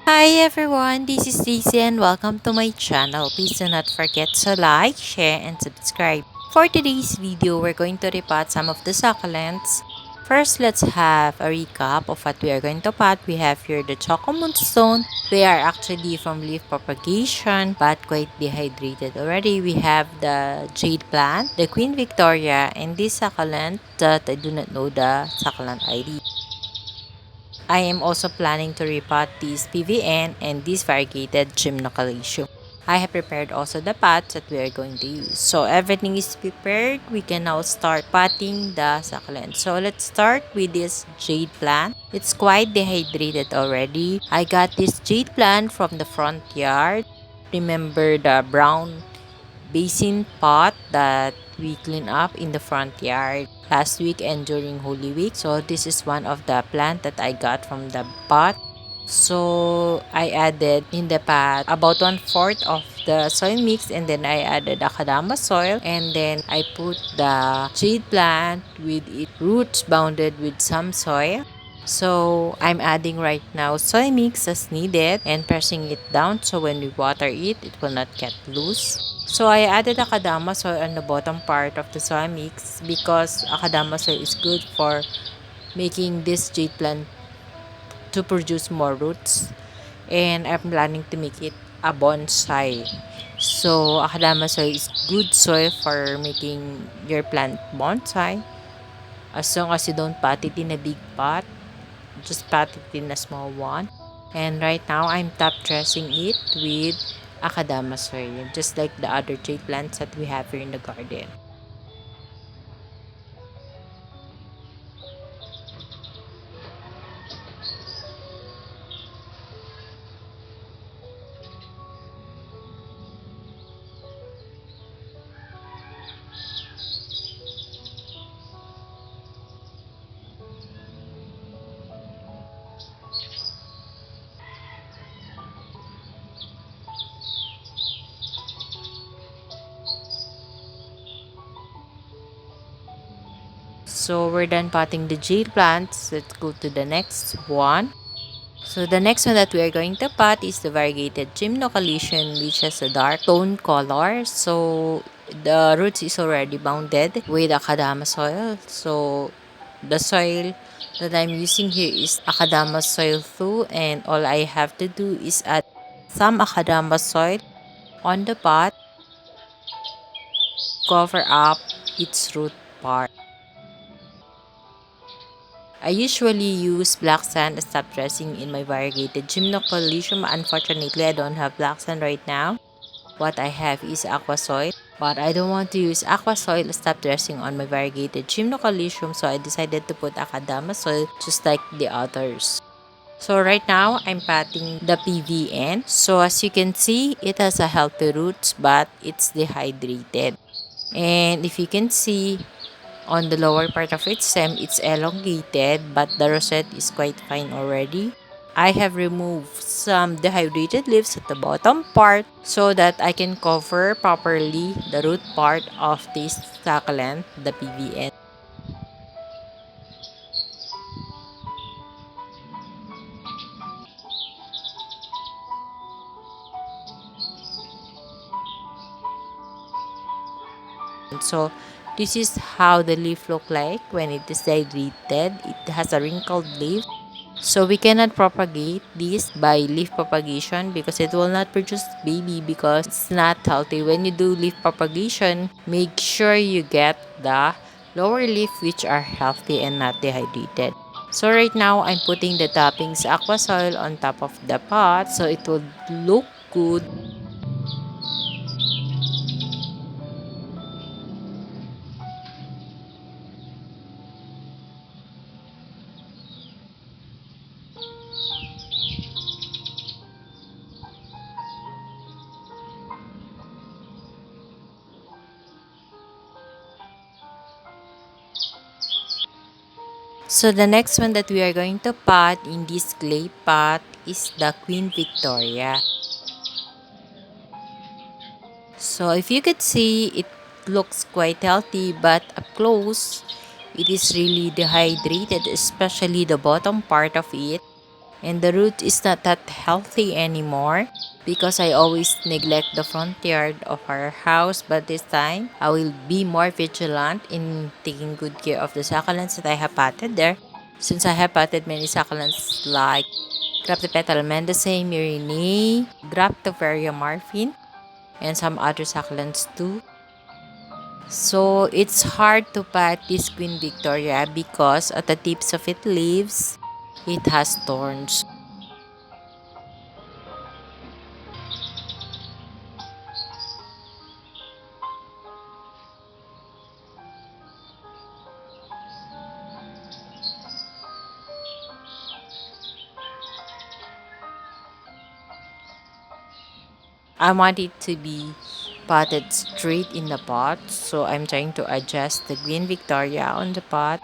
Hi everyone, this is Daisy and welcome to my channel. Please do not forget to like, share, and subscribe. For today's video, we're going to repot some of the succulents. First, let's have a recap of what we are going to pot. We have here the choco moonstone. They are actually from leaf propagation but quite dehydrated already. We have the jade plant, the Queen Victoria, and this succulent that I do not know the succulent ID. I am also planning to repot this PVN and this variegated gymnocalycium. I have prepared also the pots that we are going to use. So everything is prepared. We can now start potting the succulent. So let's start with this jade plant. It's quite dehydrated already. I got this jade plant from the front yard. Remember the brown basin pot that we clean up in the front yard last week and during Holy Week. So this is one of the plant that I got from the pot. So I added in the pot about 1/4 of the soil mix, and then I added akadama soil, and then I put the jade plant with its roots bounded with some soil. So I'm adding right now soil mix as needed and pressing it down so when we water it, it will not get loose. So I added akadama soil on the bottom part of the soil mix because akadama soil is good for making this jade plant to produce more roots, and I'm planning to make it a bonsai. So akadama soil is good soil for making your plant bonsai as long as you don't pot it in a big pot, just pat it in a small one. And right now I'm top dressing it with akadama soil, just like the other jade plants that we have here in the garden. So we're done potting the jade plants. Let's go to the next one. So the next one that we are going to pot is the variegated gymnocalycium, which has a dark tone color. So the roots is already bounded with akadama soil. So the soil that I'm using here is akadama soil too, and all I have to do is add some akadama soil on the pot, cover up its root part. I usually use black sand as top dressing in my variegated gymnocalycium. Unfortunately, I don't have black sand right now. What I have is aqua soil, but I don't want to use aqua soil as top dressing on my variegated gymnocalycium, so I decided to put akadama soil just like the others. So right now, I'm patting the PVN. So as you can see, it has a healthy roots, but it's dehydrated. And if you can see, on the lower part of its stem, it's elongated, but the rosette is quite fine already. I have removed some dehydrated leaves at the bottom part so that I can cover properly the root part of this succulent, the PVN. So this is how the leaf look like when it is dehydrated. It has a wrinkled leaf. So we cannot propagate this by leaf propagation because it will not produce baby because it's not healthy. When you do leaf propagation, make sure you get the lower leaf which are healthy and not dehydrated. So right now, I'm putting the toppings aqua soil on top of the pot so it will look good. So the next one that we are going to pot in this clay pot is the Queen Victoria. So if you could see, it looks quite healthy, but up close, it is really dehydrated, especially the bottom part of it. And the root is not that healthy anymore because I always neglect the front yard of our house. But this time, I will be more vigilant in taking good care of the succulents that I have potted there. Since I have potted many succulents like Graptopetal mendicae, Myrinae, Graptoveria morphine, and some other succulents too. So it's hard to pat this Queen Victoria because at the tips of its leaves, it has thorns. I want it to be potted straight in the pot, so I'm trying to adjust the Queen Victoria on the pot,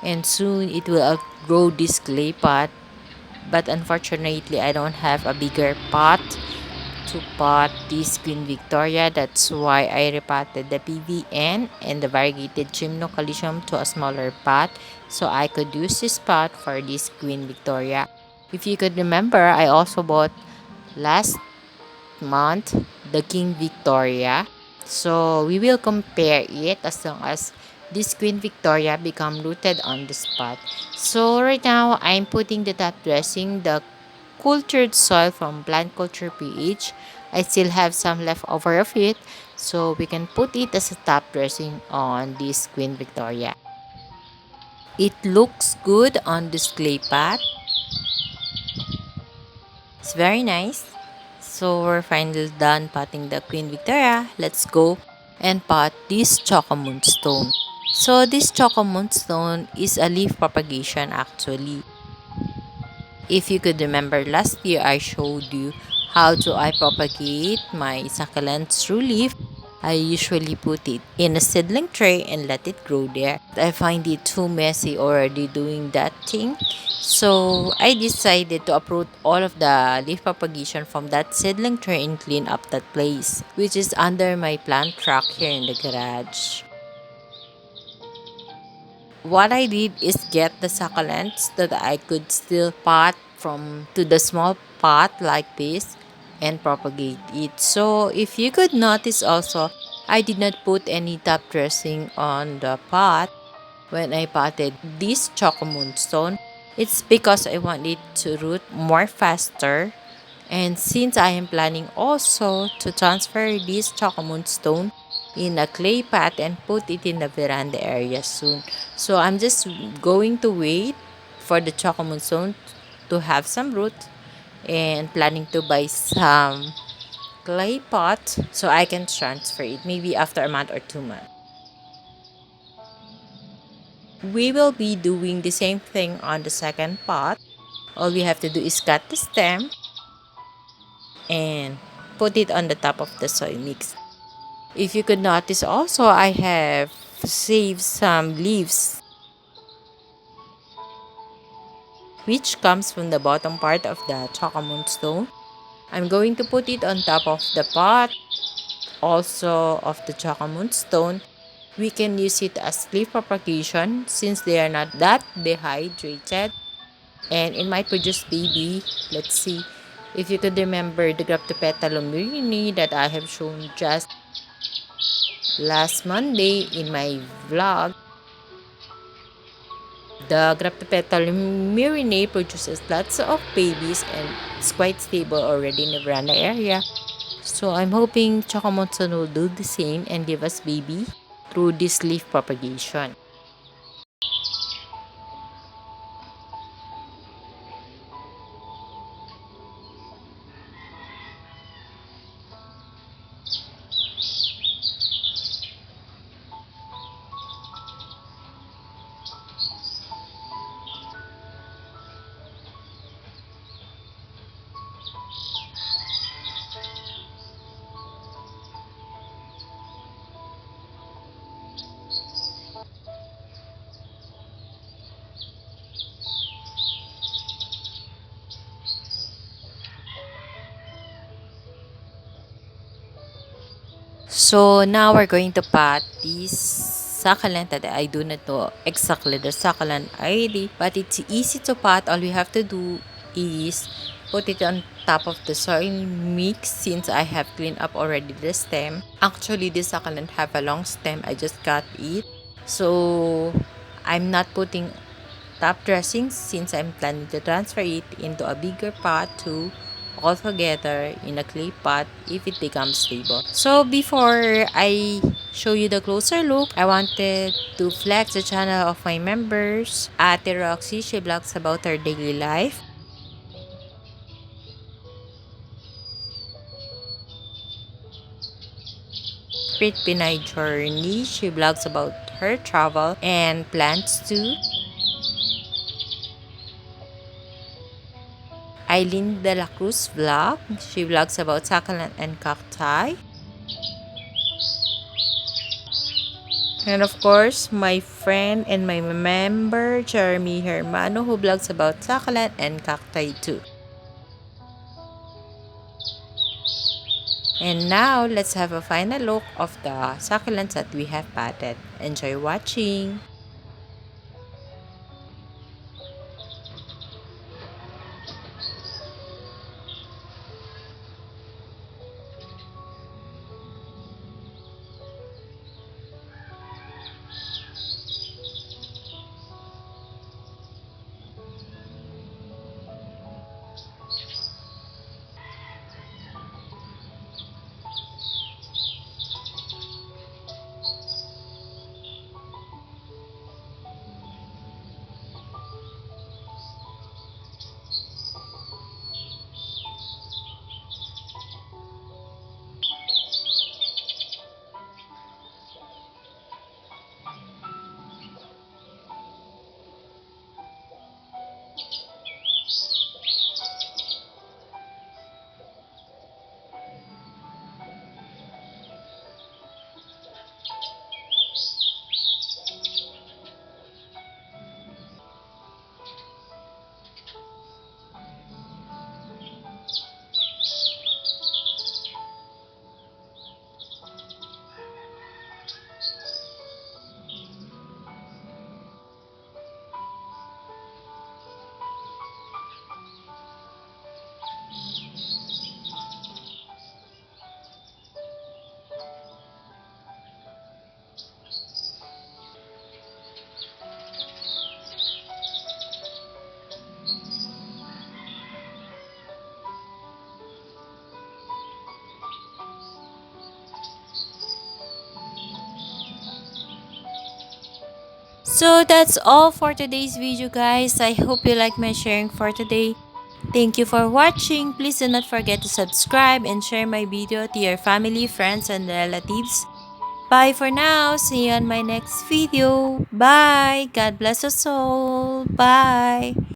and soon it will outgrow this clay pot. But unfortunately, I don't have a bigger pot to pot this Queen Victoria. That's why I repotted the PVN and the variegated Gymnocalcium to a smaller pot so I could use this pot for this Queen Victoria. If you could remember, I also bought last month the King Victoria. So we will compare it as long as this Queen Victoria become rooted on the spot. So right now, I'm putting the top dressing, the cultured soil from plant culture PH. I still have some leftover of it, so we can put it as a top dressing on this Queen Victoria. It looks good on this clay pot. It's very nice. So we're finally done potting the Queen Victoria. Let's go and pot this Choco Moonstone. So this Choco Moonstone is a leaf propagation actually. If you could remember last year, I showed you how do I propagate my succulents through leaf. I usually put it in a seedling tray and let it grow there. I find it too messy already doing that thing. So I decided to uproot all of the leaf propagation from that seedling tray and clean up that place, which is under my plant truck here in the garage. What I did is get the succulents that I could still pot from to the small pot like this and propagate it. So if you could notice also, I did not put any top dressing on the pot when I potted this Choco Moonstone. It's because I want it to root more faster, and since I am planning also to transfer this Choco Moonstone in a clay pot and put it in the veranda area soon. So I'm just going to wait for the Choco Moonstone to have some root and planning to buy some clay pot so I can transfer it maybe after a month or 2 months. We will be doing the same thing on the second pot. All we have to do is cut the stem and put it on the top of the soil mix. If you could notice also, I have saved some leaves which comes from the bottom part of the Choco Moonstone. I'm going to put it on top of the pot, also of the Choco Moonstone. We can use it as leaf propagation since they are not that dehydrated and it might produce baby. Let's see if you could remember the Graptopetalum that I have shown just last Monday in my vlog. The Graptopetalum produces lots of babies and it's quite stable already in the veranda area. So I'm hoping Chocomonson will do the same and give us baby through this leaf propagation. So now we're going to pot this succulent that I do not know exactly the succulent ID, but it's easy to pot. All we have to do is put it on top of the soil mix since I have cleaned up already the stem. Actually, this succulent have a long stem. I just cut it. So, I'm not putting top dressing since I'm planning to transfer it into a bigger pot to all together in a clay pot if it becomes stable. So before I show you the closer look, I wanted to flex the channel of my members. Ate Roxy, she vlogs about her daily life. Prit Pinay Journey, she vlogs about her travel and plans too. Eileen De La Cruz vlog, she vlogs about succulent and cacti. And of course, my friend and my member, Jeremy Hermano, who vlogs about succulent and cacti too. And now, let's have a final look of the succulents that we have potted. Enjoy watching! So that's all for today's video, guys. I hope you like my sharing for today. Thank you for watching. Please do not forget to subscribe and share my video to your family, friends, and relatives. Bye for now. See you on my next video. Bye. God bless us all. Bye.